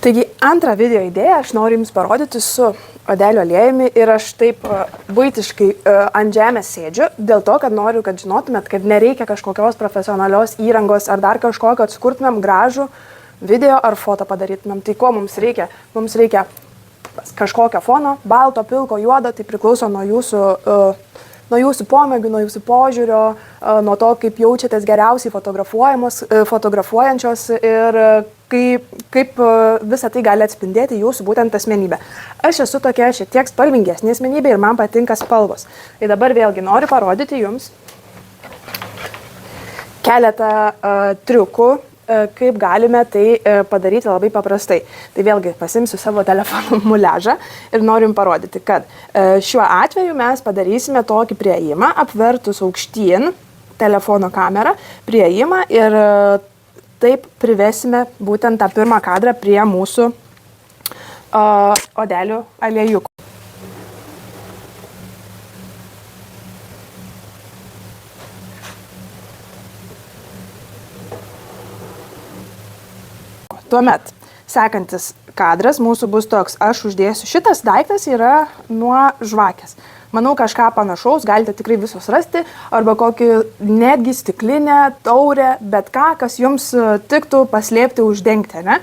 Taigi antrą video idėją aš noriu Jums parodyti su odelio aliejumi ir aš taip buitiškai ant žemės sėdžiu, dėl to, kad noriu, kad žinotumėt, kad nereikia kažkokios profesionalios įrangos ar dar kažko, kad sukurtumėm gražų video ar foto padarytumėm. Tai ko mums reikia? Mums reikia kažkokio fono, balto, pilko, juodo, tai priklauso nuo jūsų pomėgių, nuo jūsų požiūrio, nuo to, kaip jaučiatės geriausiai fotografuojančios ir kaip visą tai gali atspindėti jūsų būtent asmenybę. Aš esu tokia šiek tiek spalvingesnė asmenybė ir man patinka spalvos. Tai dabar vėlgi noriu parodyti Jums keletą triukų, kaip galime tai padaryti labai paprastai. Tai vėlgi pasimsiu savo telefono muliažą ir noriu Jums parodyti, kad šiuo atveju mes padarysime tokį priėjimą, apvertus aukštyn telefono kamerą, priėjimą ir taip privesime būtent tą pirmą kadrą prie mūsų odelių aliejukų. Tuomet, sekantis kadras mūsų bus toks, aš uždėsiu, šitas daiktas yra nuo žvakės. Manau, kažką panašaus galite tikrai visus rasti, arba kokį netgi stiklinę, taurę, bet ką, kas Jums tiktų paslėpti, uždengti, ne?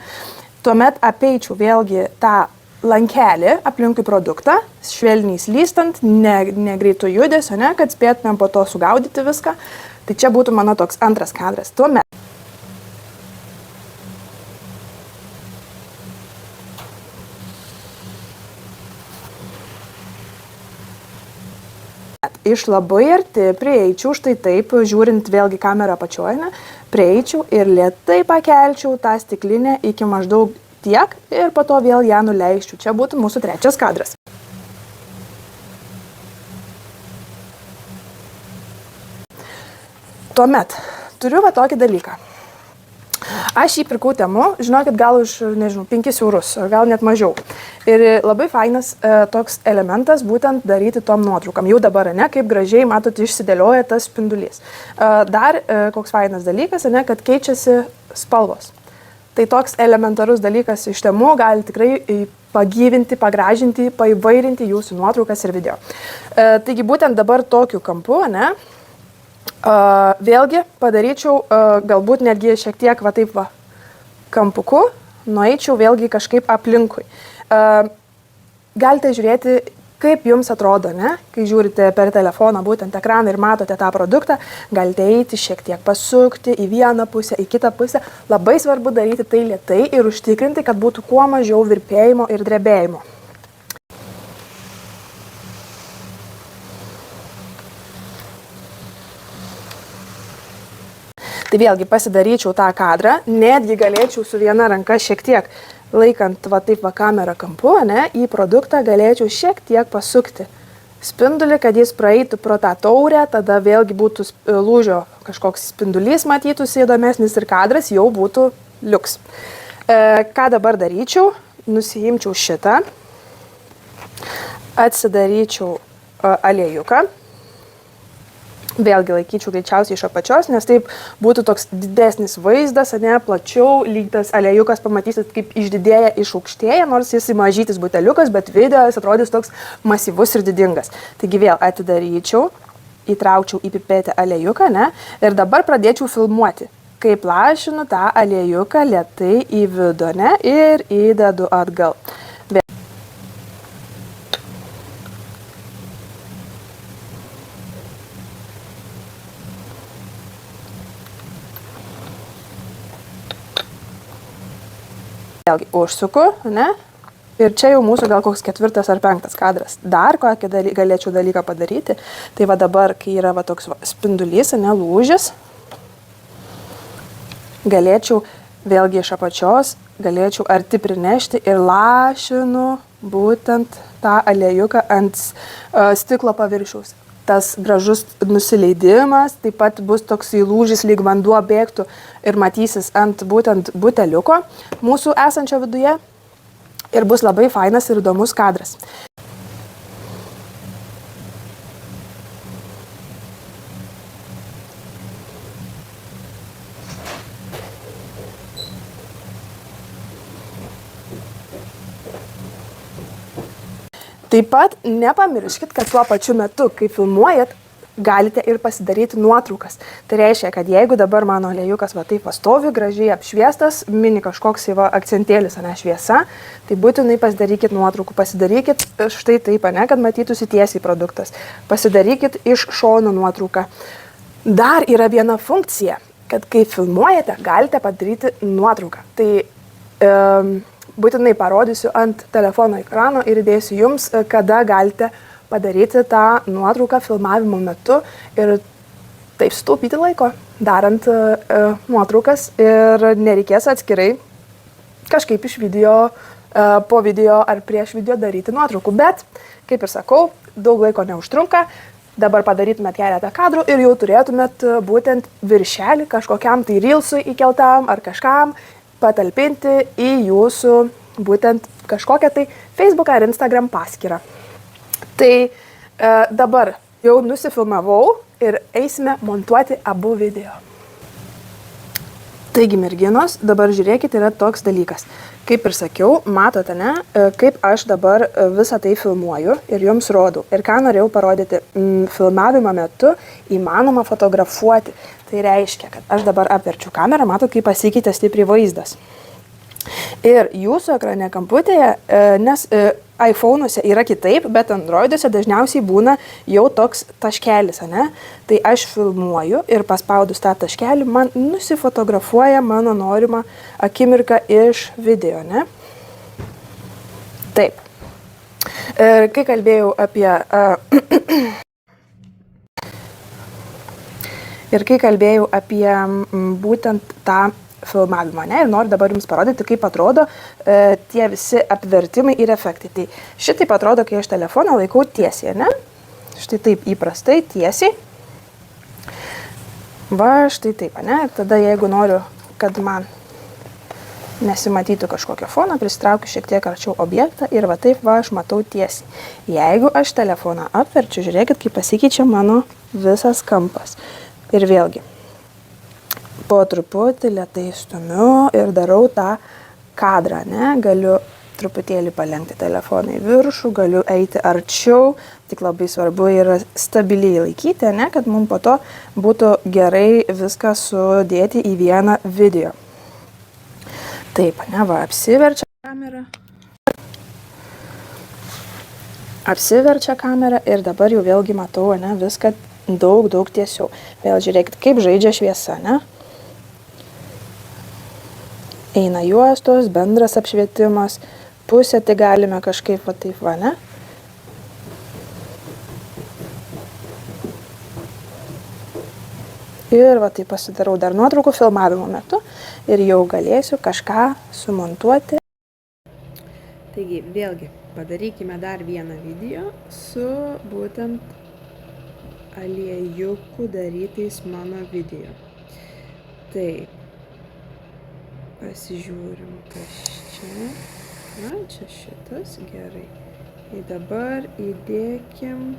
Tuomet apeičiau vėlgi tą lankelį aplinkui produktą, švelniai slystant, negreitų judesio, ne, kad spėtumėm po to sugaudyti viską. Tai čia būtų mano toks antras kadras. Tuomet iš labai arti prieičiau, štai taip, žiūrint vėlgi kamerą pačiojame, prieičiau ir lėtai pakelčiau tą stiklinę iki maždaug tiek ir po to vėl ją nuleisčiau. Čia būtų mūsų trečias kadras. Tuomet turiu va tokį dalyką. Aš jį pirkau Temu, žinokit, gal už, nežinau, 5 eurus, gal net mažiau. Ir labai fainas toks elementas būtent daryti tom nuotraukam. Jau dabar, ne, kaip gražiai, matot, išsidėlioja tas spindulys. Dar koks fainas dalykas, ne, kad keičiasi spalvos. Tai toks elementarus dalykas iš Temu gali tikrai pagyvinti, pagražinti, paįvairinti jūsų nuotraukas ir video. Taigi būtent dabar tokiu kampu, ne, vėlgi padaryčiau galbūt netgi šiek tiek va taip va kampuku, nueičiau vėlgi kažkaip aplinkui. Galite žiūrėti, kaip Jums atrodo, ne? Kai žiūrite per telefoną būtent ekraną ir matote tą produktą, galite eiti šiek tiek pasukti į vieną pusę, į kitą pusę. Labai svarbu daryti tai lėtai ir užtikrinti, kad būtų kuo mažiau virpėjimo ir drebėjimo. Tai vėlgi pasidaryčiau tą kadrą, netgi galėčiau su viena ranka šiek tiek, laikant va taip va kamerą kampu, ne, į produktą galėčiau šiek tiek pasukti spindulį, kad jis praeitų pro tą taurę, tada vėlgi būtų lūžio kažkoks spindulys matytųsi įdomesnis ir kadras jau būtų liuks. Ką dabar daryčiau? Nusiimčiau šitą, atsidaryčiau aliejuką. Vėlgi laikyčiau greičiausiai iš apačios, nes taip būtų toks didesnis vaizdas, ne, plačiau, lyg tas aliejukas pamatysit, kaip išdidėja, išaukštėja, nors jis mažytis buteliukas, bet video jis atrodys toks masyvus ir didingas. Taigi vėl atidaryčiau, įtraukčiau į pipetę aliejuką, ne, ir dabar pradėčiau filmuoti, kaip lašinu tą aliejuką lėtai į vidų, ne, ir įdedu atgal. Vėlgi užsuku, ne? Ir čia jau mūsų gal koks 4. ar 5. kadras. Dar kokį galėčiau dalyką padaryti. Tai va dabar, kai yra va toks spindulys, ne, lūžis, galėčiau vėlgi iš apačios, galėčiau arti prinešti ir lašinu būtent tą aliejuką ant stiklo paviršiaus. Tas gražus nusileidimas, taip pat bus toks įlūžis, lyg vanduo bėgtų ir matysis ant būtent buteliuko mūsų esančio viduje ir bus labai fainas ir įdomus kadras. Taip pat nepamirškit, kad tuo pačiu metu, kai filmuojat, galite ir pasidaryti nuotraukas. Tai reiškia, kad jeigu dabar mano aliejukas va taip pastovi, gražiai apšviestas, mini kažkoks va akcentėlis, ane, šviesa, tai būtinai pasidarykit nuotraukų, pasidarykit štai taip, ane, kad matytųsi tiesiai produktas. Pasidarykit iš šono nuotrauką. Dar yra viena funkcija, kad kai filmuojate, galite padaryti nuotrauką. Tai būtinai parodysiu ant telefono ekrano ir įdėsiu jums, kada galite padaryti tą nuotrauką filmavimo metu ir taip sutaupyti laiko, darant nuotraukas ir nereikės atskirai kažkaip iš video, po video ar prieš video daryti nuotraukų. Bet, kaip ir sakau, daug laiko neužtrunka, dabar padarytumėt keletą kadrų ir jau turėtumėt būtent viršelį kažkokiam tai reelsui įkeltam ar kažkam patalpinti į jūsų būtent kažkokią tai Facebook ar Instagram paskyrą. Tai dabar jau nusifilmavau ir eisime montuoti abu video. Taigi, merginos, dabar žiūrėkit, yra toks dalykas. Kaip ir sakiau, matote, ne, kaip aš dabar visą tai filmuoju ir jums rodau. Ir ką norėjau parodyti, filmavimo metu įmanoma fotografuoti. Tai reiškia, kad aš dabar apverčiu kamerą, matot, kaip pasikeitė stipriai vaizdas. Ir jūsų ekrane kamputėje, nes iPhone'uose yra kitaip, bet Android'uose dažniausiai būna jau toks taškelis, ane? Tai aš filmuoju ir paspaudus tą taškelį, man nusifotografuoja mano norima akimirka iš video, ne? Taip. Ir kai kalbėjau apie... Ir kai kalbėjau apie būtent tą filmavimą, ne, ir noriu dabar jums parodyti, kaip atrodo tie visi apvertimai ir efektai. Tai šitaip atrodo, kai aš telefoną laikau tiesiai, ne? Štai taip įprastai, tiesiai. Va, štai taip, ne? Tada jeigu noriu, kad man nesimatytų kažkokio fono, pristraukiu šiek tiek arčiau objektą ir va taip va aš matau tiesiai. Jeigu aš telefoną apverčiu, žiūrėkit, kaip pasikeičia mano visas kampas. Ir vėlgi, po truputį lėtai stumiu ir darau tą kadrą, ne? Galiu truputėlį palenkti telefoną į viršų, galiu eiti arčiau, tik labai svarbu yra stabiliai laikyti, ne? Kad mums po to būtų gerai viską sudėti į vieną video. Taip, ne, va, apsiverčia kamera. Apsiverčia kamera ir dabar jau vėlgi matau, ne, viską daug tiesiau. Vėl žiūrėkit, kaip žaidžia šviesa, ne? Eina juostos, bendras apšvietimas, pusę tai galime kažkaip va taip, va, ne? Ir va taip pasidarau dar nuotraukų filmavimo metu ir jau galėsiu kažką sumontuoti. Taigi, vėlgi, padarykime dar vieną video su būtent aliejukų darytais mano video. Taip. Pasižiūrim, kas čia. Na, čia šitas, gerai. Ir dabar įdėkim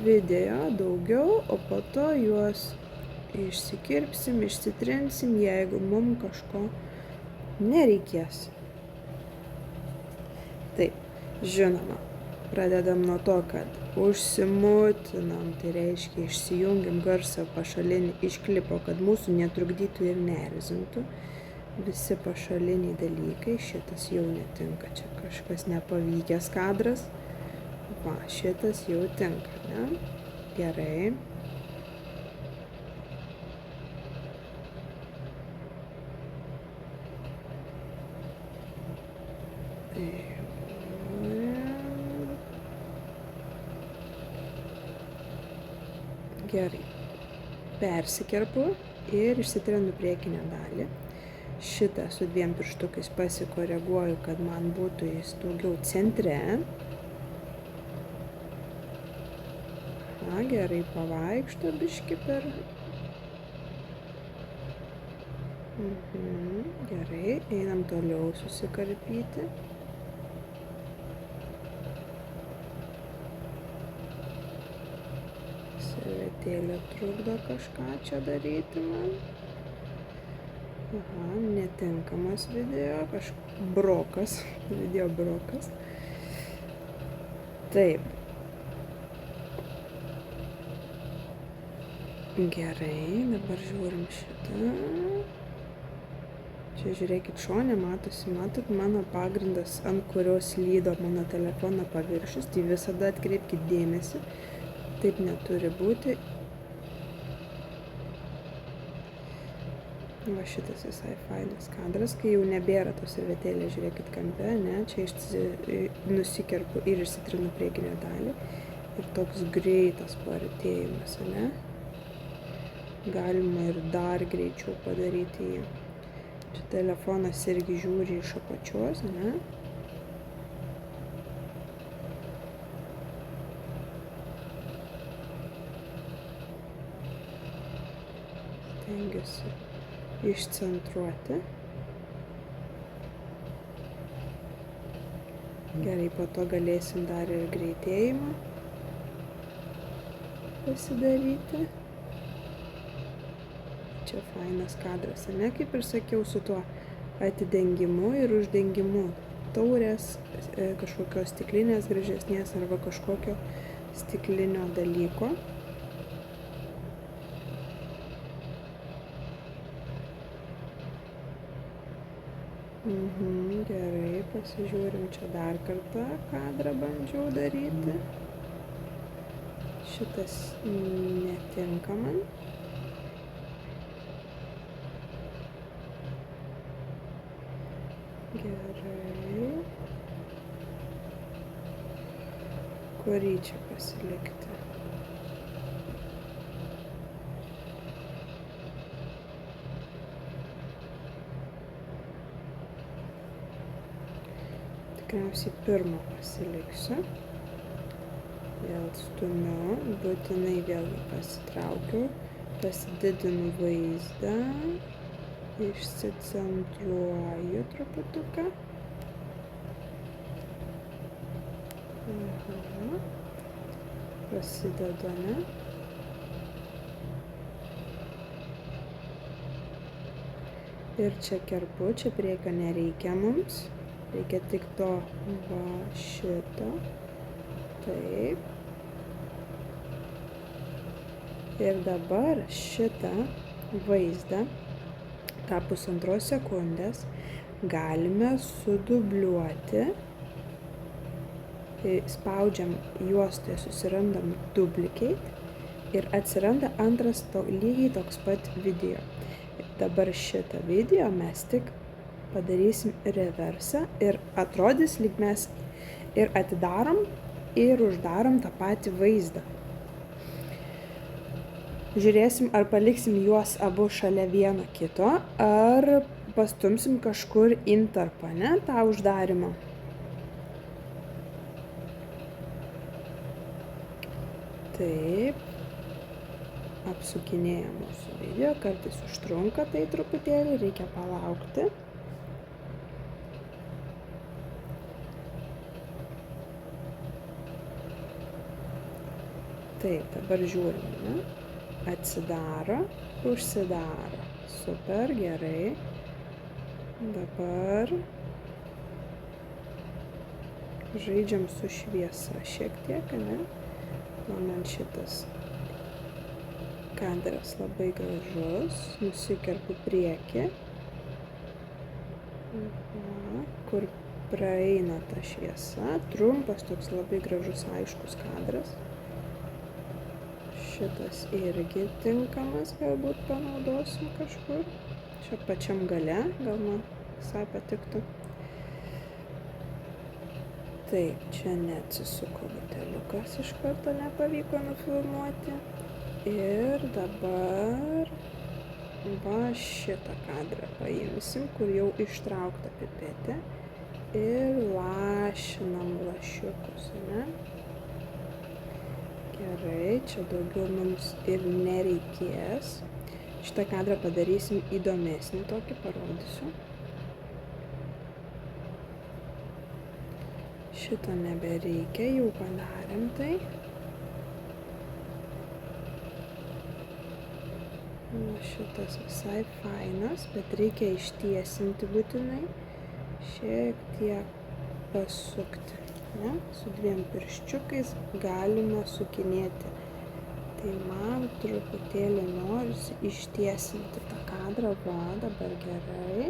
video daugiau, o po to juos išsikirpsim, išsitrinsim, jeigu mums kažko nereikės. Taip, žinoma, pradedam nuo to, kad užsimutinam, tai reiškia išsijungiam garsą pašalinį iš klipo, kad mūsų netrukdytų ir neerzintų. Visi pašaliniai dalykai, šitas jau netinka, čia kažkas nepavykęs kadras. Va, šitas jau tinka, ne? Gerai. Gerai, persikerpu ir išsitrinu priekinę dalį. Šitą su dviem pirštukais pasikoreguoju, kad man būtų jis daugiau centre. Na, gerai pavaikšto biškį per. Gerai, einam toliau susikarpyti. Servetėlė trukdo kažką čia daryti man. Aha, netinkamas video, brokas, video brokas. Taip. Gerai, dabar žiūrim šitą. Čia žiūrėkit šone, matot mano pagrindas, ant kurio slydo mano telefono paviršius, tai visada atkreipkite dėmesį, taip neturi būti. Va šitas visai fainas kadras, kai jau nebėra tos servetėlės, žiūrėkit kampe, ne, čia nusikerpu ir išsitrinu priekinę dalį ir toks greitas paartėjimas, ne. Galima ir dar greičiau padaryti jį. Čia telefonas irgi žiūri iš apačios, ne? Stengiuosi išcentruoti. Gerai, po to galėsim dar ir greitėjimą pasidaryti. Čia fainas kadras, ne, kaip ir sakiau, su tuo atidengimu ir uždengimu taurės, kažkokios stiklinės gražesnės arba kažkokio stiklinio dalyko. Gerai, pasižiūrim čia dar kartą kadrą bandžiau daryti. Šitas netinka man. Gerai. Kurį čia pasilikti? Tikriausiai pirmą pasiliksiu. Vėl stumiu, būtinai vėl pasitraukiu, pasididinu vaizdą. Išsicentruoju truputuką. Prasidedu, ne? Ir čia kerpu, čia priekio nereikia mums. Reikia tik to va šito. Taip. Ir dabar šitą vaizdą tą 1,5 sekundės galime sudubliuoti. Spaudžiam juostoje, susirandam duplicate ir atsiranda antras lygiai toks pat video. Dabar šitą video mes tik padarysim reversą ir atrodys, lyg mes ir atidarom ir uždarom tą patį vaizdą. Žiūrėsim, ar paliksim juos abu šalia vieno kito, ar pastumsim kažkur intarpą, ne, tą uždarimą. Taip. Apsukinėja mūsų video, kartais užtrunka tai truputėlį, reikia palaukti. Taip, dabar žiūrim, ne? Atsidaro, užsidaro. Super, gerai. Dabar žaidžiam su šviesa šiek tiek, ne? Man šitas kadras labai gražus. Nusikerpu priekį. Kur praeina ta šviesa. Trumpas, toks labai gražus, aiškus kadras. Šitas irgi tinkamas, galbūt panaudosim kažkur. Čia pačiam gale, gal man visai patiktų. Taip, čia neatsisuko buteliukas, iš karto nepavyko nufilmuoti. Ir dabar va šitą kadrą paimsim, kur jau ištraukta pipetė. Ir lašinam lašiukus, ne? Gerai, čia daugiau mums ir nereikės. Šitą kadrą padarysim įdomesnį, tokį parodysiu. Šito nebereikia, jau padarėm tai. Šitas visai fainas, bet reikia ištiesinti būtinai. Šiek tiek pasukti. Ne? Su 2 pirščiukais galime sukinėti. Tai man truputėlį norisi ištiesinti tą kadrą, va, dabar gerai.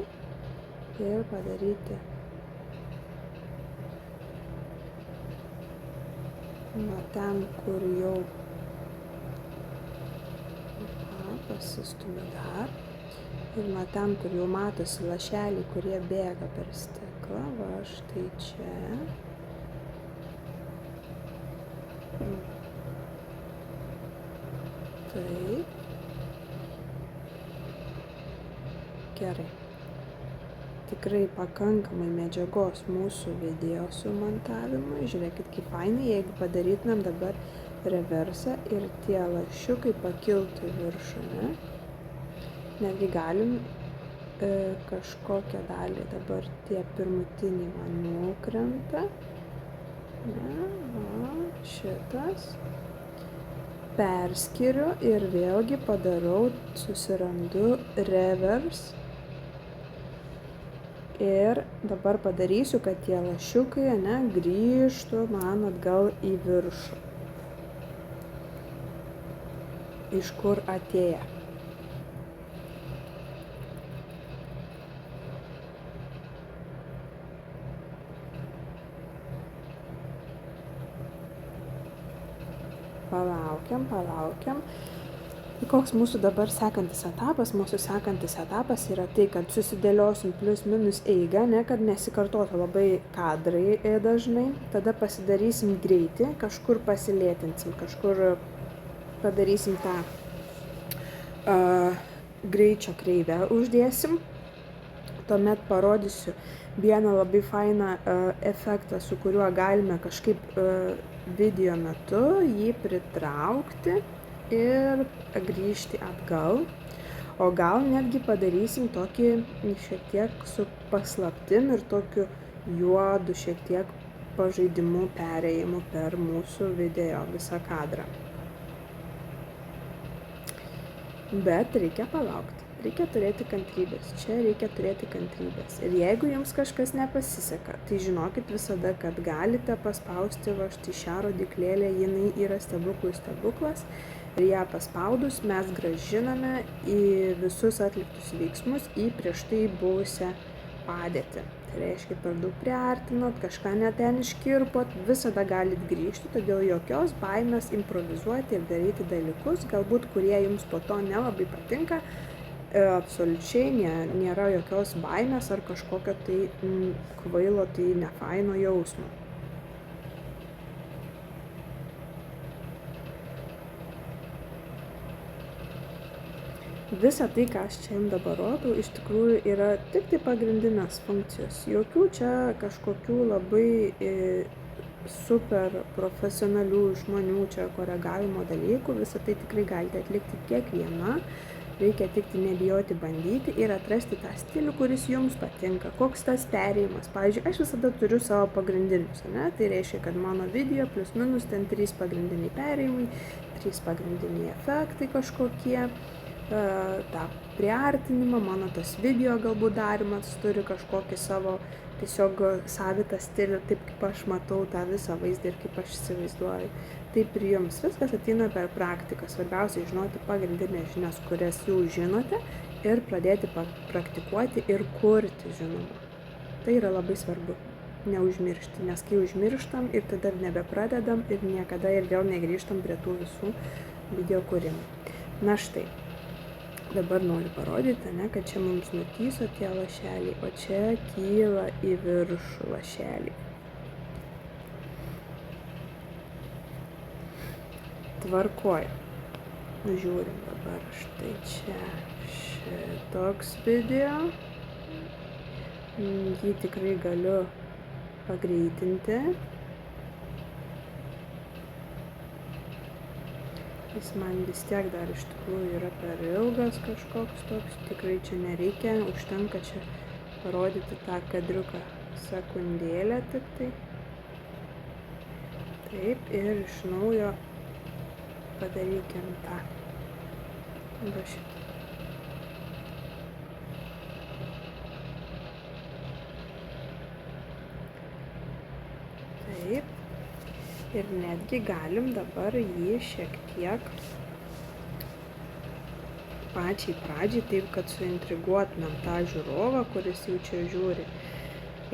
Ir padaryti nuo ten, kur jau pasistumiu dar. Ir nuo ten, kur jau matosi lašeliai, kurie bėga per stiklą, va štai čia. Taip. Gerai. Tikrai pakankamai medžiagos mūsų video sumontavimui. Žiūrėkit, kaip fainai, jeigu padarytumėm dabar reversą ir tie lašiukai pakiltų į viršų, ne? Netgi galim kažkokią dalį, dabar tie pirmutiniai man nukrenta. Ne, va, šitas. Perskiriu ir vėlgi padarau, susirandu reverse. Ir dabar padarysiu, kad tie lašiukai, ne, grįžtų man atgal į viršų. Iš kur atėję. Palaukiam. Tai koks mūsų dabar sekantis etapas? Mūsų sekantis etapas yra tai, kad susidėliosim plius minus eigą, ne, kad nesikartotų labai kadrai dažnai. Tada pasidarysim greitį, kažkur pasilėtinsim, kažkur padarysim tą greičio kreivę uždėsim. Tuomet parodysiu vieną labai fainą efektą, su kuriuo galime kažkaip video metu jį pritraukti ir grįžti atgal. O gal netgi padarysim tokį šiek tiek su paslaptim ir tokiu juodu šiek tiek pažaidimu perėjimu per mūsų video visą kadrą. Bet reikia palaukti. Reikia turėti kantrybės. Čia reikia turėti kantrybės. Ir jeigu jums kažkas nepasiseka, tai žinokit visada, kad galite paspausti va štai šią rodiklėlę, jinai yra stebuklų stebuklas. Ir ją paspaudus mes grąžiname į visus atliktus veiksmus į prieš tai buvusią padėtį. Tai reiškia, per daug priartinot, kažką ne ten iškirpot, visada galit grįžti, todėl jokios baimės improvizuoti ir daryti dalykus, galbūt kurie jums po to nelabai patinka. Absoliučiai nėra jokios baimės ar kažkokio tai kvailo, tai nefaino jausmo. Visa tai, ką aš čia jums dabar rodau, iš tikrųjų yra tik tai pagrindinės funkcijos. Jokių čia kažkokių labai super profesionalių žmonių čia koregavimo dalykų. Visą tai tikrai galite atlikti kiekviena. Reikia tik nebijoti bandyti ir atrasti tą stilių, kuris jums patinka. Koks tas perėjimas. Pavyzdžiui, aš visada turiu savo pagrindinius, ne? Tai reiškia, kad mano video plius minus ten 3 pagrindiniai perėjimai, 3 pagrindiniai efektai kažkokie. tą priartinimą, mano tas video galbūt darimas turi kažkokį savo tiesiog savitą stilių, taip kaip aš matau tą visą vaizdą ir kaip aš įsivaizduoju. Taip ir jums viskas ateina per praktiką. Svarbiausia žinoti pagrindinės žinias, kurias jau žinote ir pradėti praktikuoti ir kurti, žinoma. Tai yra labai svarbu. Neužmiršti, nes kai užmirštam ir tada nebepradedam ir niekada ir vėl negrįžtam prie tų visų video kūrimų. Na štai, dabar noriu parodyti, kad čia mums nutyso tie lašeliai, o čia kyla į viršų lašeliai. Tvarkoja. Žiūrim dabar štai čia šitoks video. Jį tikrai galiu pagreitinti. Jis man vis tiek dar iš tikrųjų yra per ilgas kažkoks toks. Tikrai čia nereikia, užtenka čia parodyti tą kadriuką sekundėlę tik tai. Taip, ir iš naujo padarykim tą. Va šitą. Taip. Ir netgi galim dabar jį šiek tiek pačiai pradžiai, taip kad suintriguotumėm tą žiūrovą, kuris jau čia žiūri.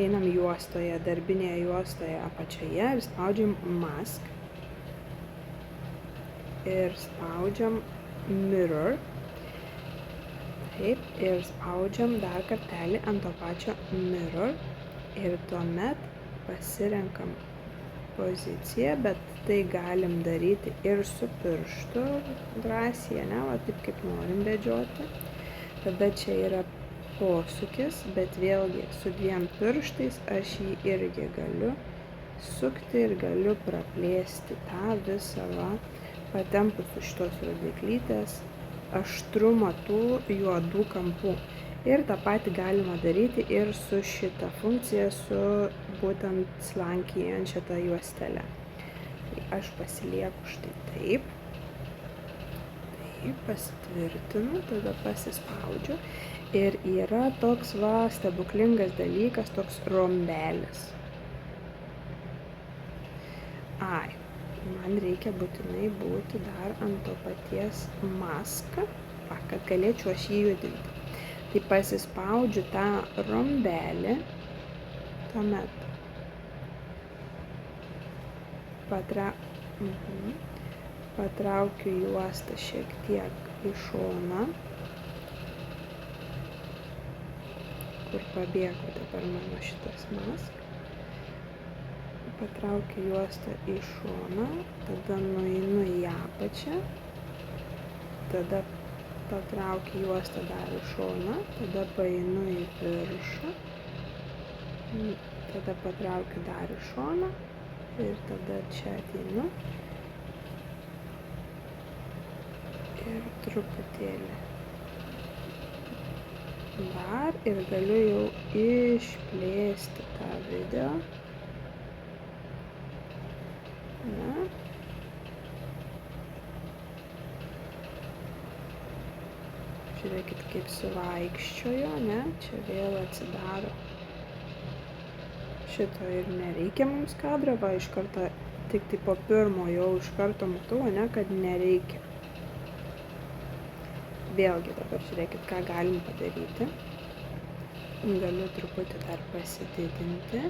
Einam juostoje, darbinėje juostoje apačioje ir spaudžiam mask. Ir spaudžiam mirror. Taip, ir spaudžiam dar kartelį ant to pačio mirror. Ir tuomet pasirenkam poziciją, bet tai galim daryti ir su pirštu drąsiai, ne, va taip kaip norim vedžioti. Tada čia yra posūkis, bet vėlgi su 2 pirštais aš jį irgi galiu sukti ir galiu praplėsti tą visą va, patempus už šitos rodyklytės aštrumą tų juodų kampų. Ir tą patį galima daryti ir su šita funkcija, su būtent slankiojančia ta juostelė. Tai aš pasilieku štai taip. Taip, pasitvirtinu, tada pasispaudžiu. Ir yra toks va stebuklingas dalykas, toks rombelis. Ai, man reikia būtinai būti dar ant to paties mask, kad galėčiau aš jį judinti. Tai pasispaudžiu tą rombelį, tuomet patraukiu juostą šiek tiek į šoną, kur pabėgo dabar mano šitas mask. Patraukiu juostą į šoną, tada nueinu į apačią, tada patraukiu juostą dar į šoną, tada paeinu į viršų, tada patraukiu dar į šoną ir tada čia ateinu ir truputėlį dar ir galiu jau išplėsti tą video. Na. Žiūrėkit, kaip suvaikščiojo, ne? Čia vėl atsidaro. Šito ir nereikia mums kadro, va iš karto, tik tai po pirmo jau iš karto matau, ne, kad nereikia. Vėlgi dabar žiūrėkit, ką galim padaryti. Galiu truputį dar pasididinti.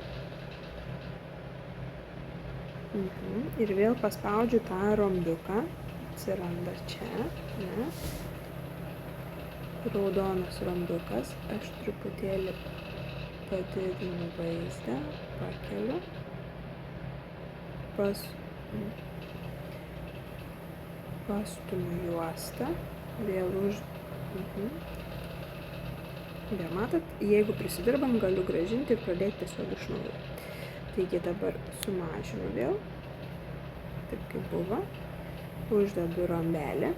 Ir vėl paspaudžiu tą rombiuką. Atsiranda čia, ne? Raudonas rombiukas, aš truputėlį padidinu vaizdą, pakeliu, pastumiu juostą, vėl Vėl matot, jeigu prisidirbam, galiu grąžinti ir pradėti tiesiog iš naujo. Taigi dabar sumažinu vėl, taip kaip buvo, uždedu rombelį,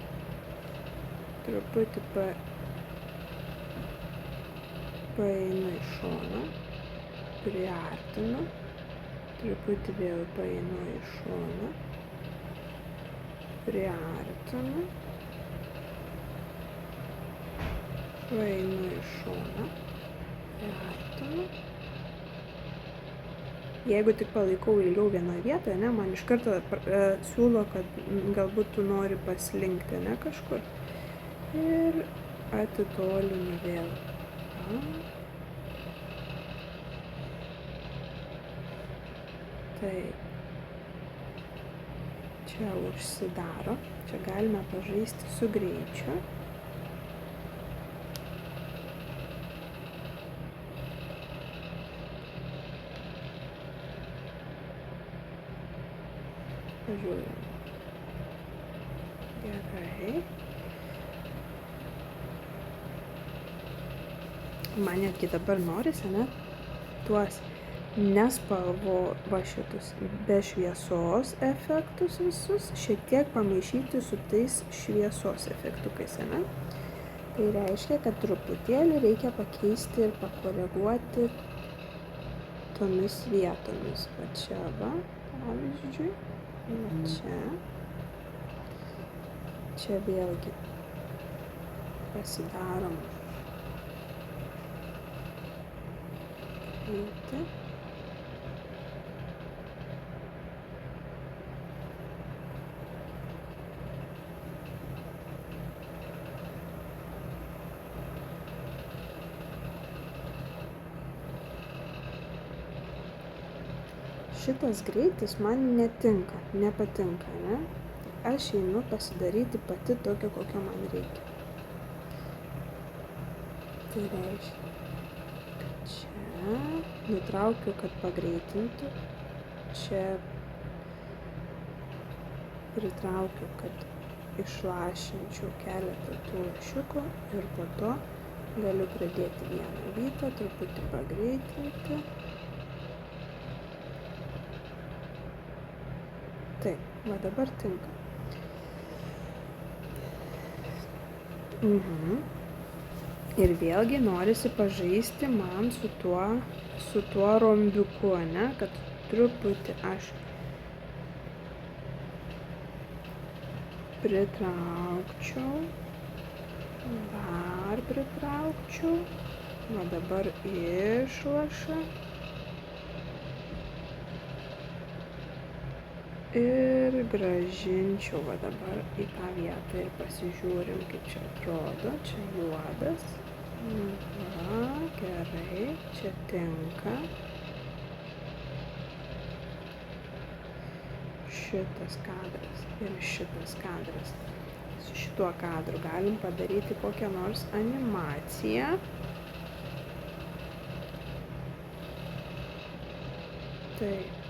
truputį paeinu į šoną, priartinu, truputį vėl paeinu į šoną, priartinu, paeinu į šoną, priartinu. Jeigu tik palaikau ilgiau vienoje vietoje, ne, man iš karto siūlo, kad galbūt tu nori paslinkti, ne, kažkur. Ir atitolinu vėl. Taip. Čia užsidaro. Čia galime pažaisti su greičiu. Pažiūrim. Gerai. Man netgi dabar norisi, ne, tuos nespalvo va šitus be šviesos efektus visus šiek tiek pamaišyti su tais šviesos efektukais, ne? Tai reiškia, kad truputėlį reikia pakeisti ir pakoreguoti tomis vietomis. Va čia va, pavyzdžiui, va čia. Čia vėlgi pasidarom eiti. šitas greitis man netinka, nepatinka, ne? Aš einu pasidaryti pati tokio, kokio man reikia. Tai reiškia, kad čia nutraukiu, kad pagreitintų, čia pritraukiu, kad išlašinčiau keletą tų lašiukų ir po to galiu pridėti vieną vytą, truputį pagreitinti. Taip, va dabar tinka. Ir vėlgi norisi pažaisti man su tuo rombiuku, ne, kad truputį aš pritraukčiau, dar pritraukčiau, va dabar išlaša ir grąžinčiau va dabar į tą vietą ir pasižiūrim, kaip čia atrodo, čia juodas, va, gerai, čia tinka. Šitas kadras ir šitas kadras. Su šituo kadru galim padaryti kokią nors animaciją. Taip,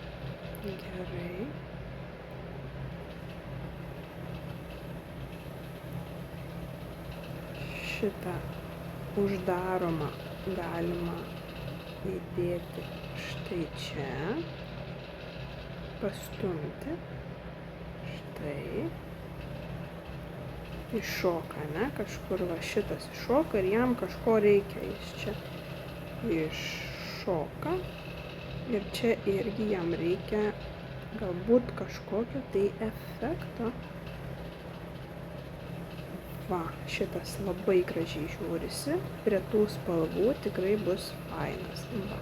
gerai. Šitą uždaromą galima įdėti štai čia. Pastumti, štai, iššoka, ne, kažkur va šitas iššoka ir jam kažko reikia, jis čia iššoka ir čia irgi jam reikia galbūt kažkokio tai efekto. Va, šitas labai gražiai žiūrisi, prie tų spalvų tikrai bus fainas. Va,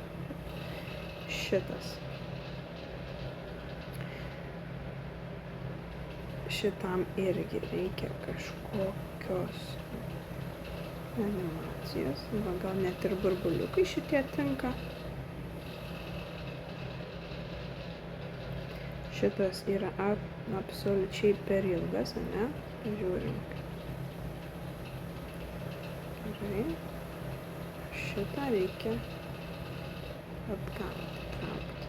šitas. Šitam irgi reikia kažkokios animacijos, va, gal net ir burbuliukai šitie tinka. Šitas yra absoliučiai per ilgas, ne? Pažiūrim. Gerai. Šitą reikia atgal traukti.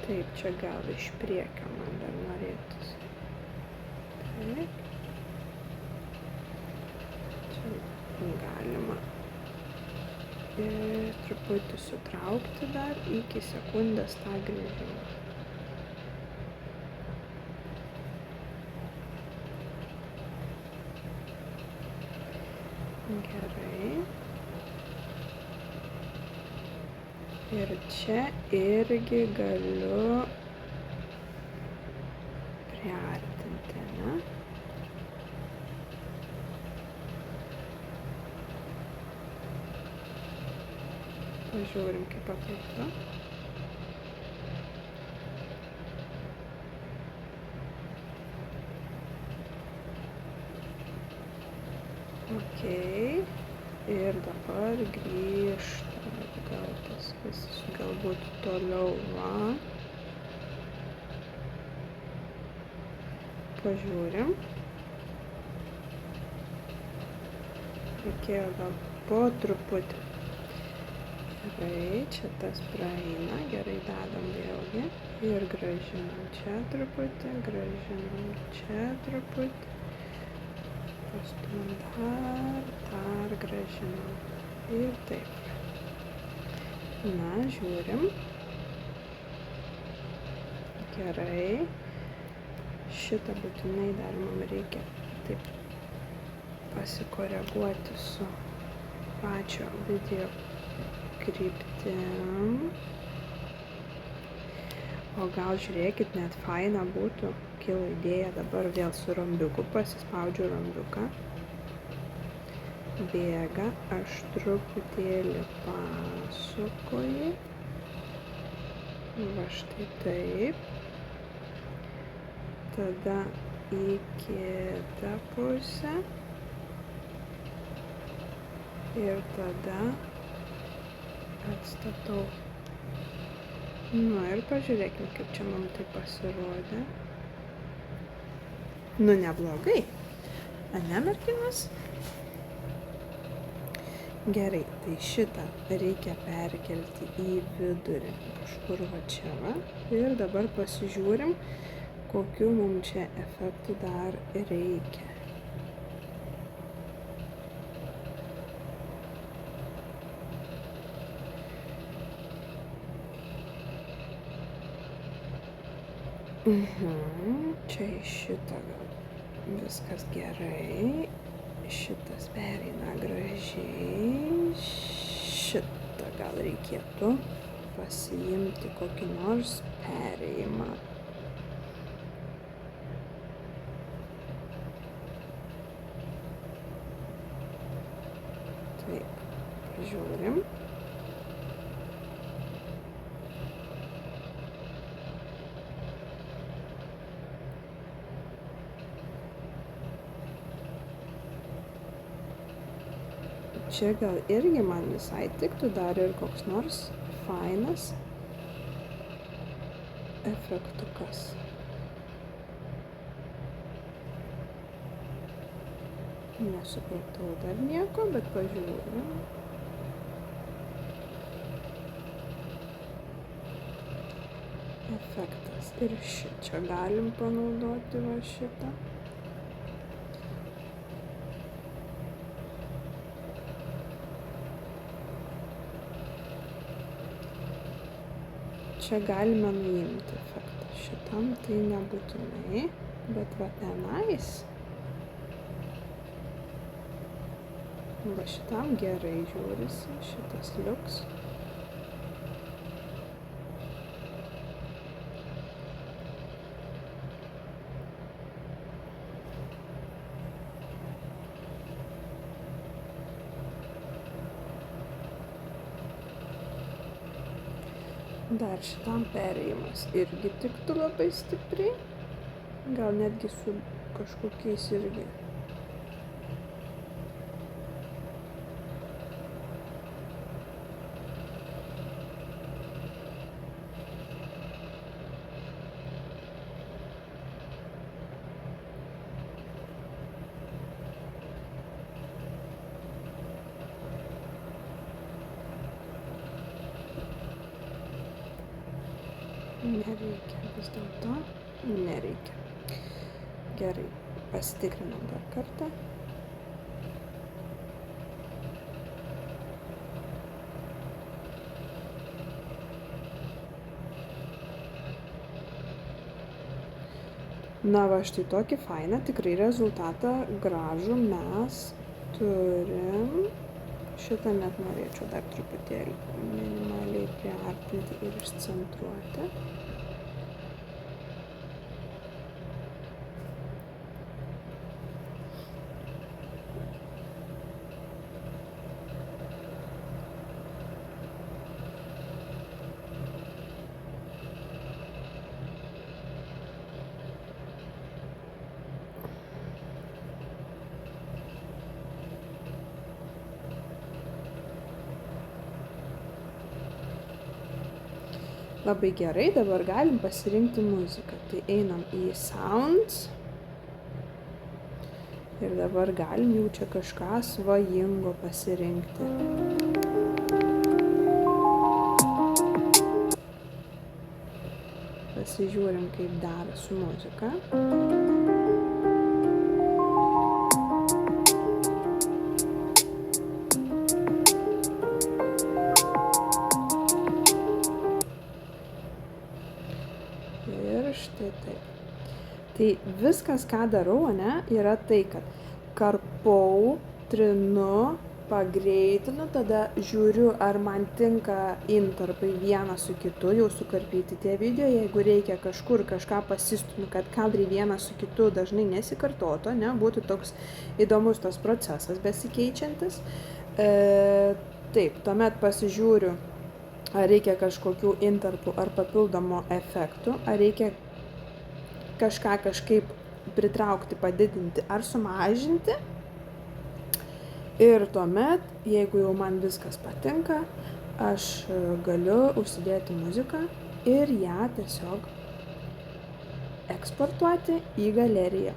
Taip, čia gal iš priekio man dar norėtųsi. Taip. Čia galima ir truputį sutraukti dar iki sekundės tą grįžimą. Gerai. Ir čia irgi galiu priartinti, ne? Pažiūrim, kaip atrodo. Okei. Ir dabar grįžta atgal tas visas, galbūt toliau, va. Pažiūrim. Reikėjo gal po truputį. Gerai, čia tas praeina, gerai dadam vėlgi. Ir grąžinam čia truputį, grąžinam čia truputį. Pastumam dar grąžinam. Ir taip. Na, žiūrim. Gerai. Šitą būtinai dar mums reikia taip pasikoreguoti su pačio video kryptim. O gal žiūrėkit, net faina būtų, kilo idėja dabar vėl su rombiuku, pasispaudžiu rombiuką. Bėga, aš truputėlį pasukoju. Va štai taip. Tada į kitą pusę. Ir tada atstatau. Nu ir pažiūrėkim, kaip čia man tai pasirodė. Nu neblogai. Ane, merginos? Gerai, tai šitą reikia perkelti į vidurį. Kažkur va čia va. Ir dabar pasižiūrim, kokiu mums čia efektų dar reikia. Čia iš šito gal viskas gerai. Šitas pereina gražiai. Šitą gal reikėtų pasiimti kokį nors perėjimą. Taip, žiūrim. Čia gal irgi man visai tiktų dar ir koks nors fainas efektukas. Nesupratau dar nieko, bet pažiūrėjau. Efektas. Ir čia galim panaudoti va šitą. Čia galime nuimti efektą. Šitam tai nebūtinai, bet va tenais. Va šitam gerai žiūrisi, šitas liuks. Dar šitam perėjimas irgi tiktų labai stipriai. Gal netgi su kažkokiais irgi. Nereikia, vis dėlto nereikia. Gerai, pasitikrinam dar kartą. Na va, štai tokį fainą, tikrai rezultatą gražų mes turim. Šitą net norėčiau dar truputėlį minimaliai priartinti ir išcentruoti. Labai gerai, dabar galim pasirinkti muziką. Tai einam į Sounds. Ir dabar galim jau čia kažką svajingo pasirinkti. Pasižiūrim, kaip daro su muzika. Ir štai taip. Tai viskas, ką darau, ane, yra tai, kad karpau, trinu, pagreitinu, tada žiūriu, ar man tinka intarpai vienas su kitu, jau sukarpyti tie video, jeigu reikia kažkur kažką pasistumiu, kad kadrai vienas su kitu dažnai nesikartotų, ne, būtų toks įdomus tas procesas besikeičiantis. Taip, tuomet pasižiūriu, ar reikia kažkokių intarpų ar papildomų efektų, ar reikia kažką kažkaip pritraukti, padidinti ar sumažinti. Ir tuomet, jeigu jau man viskas patinka, aš galiu užsidėti muziką ir ją tiesiog eksportuoti į galeriją.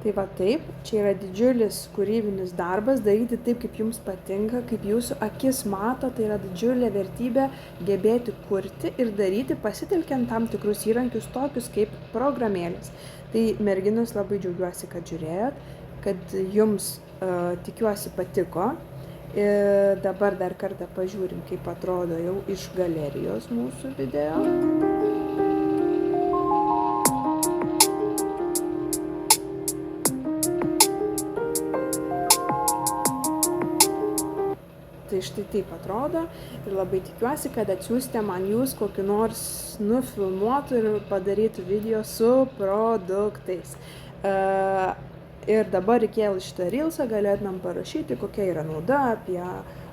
Tai va taip, čia yra didžiulis kūrybinis darbas, daryti taip, kaip jums patinka, kaip jūsų akis mato, tai yra didžiulė vertybė gebėti kurti ir daryti pasitelkiant tam tikrus įrankius tokius kaip programėlės. Tai merginos, labai džiaugiuosi, kad žiūrėjot, kad jums tikiuosi patiko. Ir dabar dar kartą pažiūrim, kaip atrodo jau iš galerijos mūsų video. Tai štai taip atrodo ir labai tikiuosi, kad atsiųsite man jūs kokį nors nufilmuotų ir padarytų video su produktais. Ir dabar įkėlus šitą reelsą galėtumėm parašyti, kokia yra nauda apie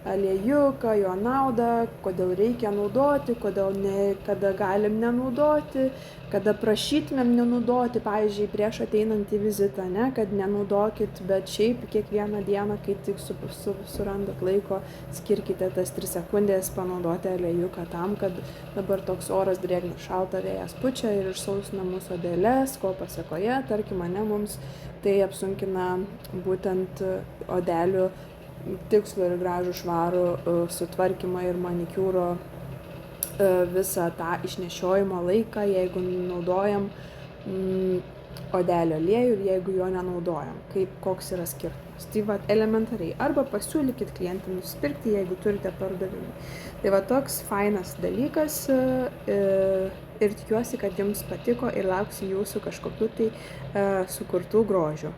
aliejuką, jo naudą, kodėl reikia naudoti, kodėl kada galim nenaudoti, kada prašytumėm nenaudoti, pavyzdžiui, prieš ateinant į vizitą, ne, kad nenaudokit, bet šiaip kiekvieną dieną, kai tik surandat laiko, skirkite tas 3 sekundės panaudoti aliejuką tam, kad dabar toks oras drėgnas, šalta, vėjas pučia ir išsausina mūsų odeles, ko pasekoje, tarkim, mums tai apsunkina būtent odelių tikslų ir gražų švarų sutvarkymą ir manikiūro visą tą išnešiojimo laiką, jeigu naudojam odelio aliejų ir jeigu jo nenaudojam, koks yra skirtumas. Tai va, elementariai, arba pasiūlykit klientui nusipirkti, jeigu turite pardavimą. Tai va, toks fainas dalykas ir tikiuosi, kad jums patiko ir lauksiu jūsų kažkokių tai sukurtų grožių.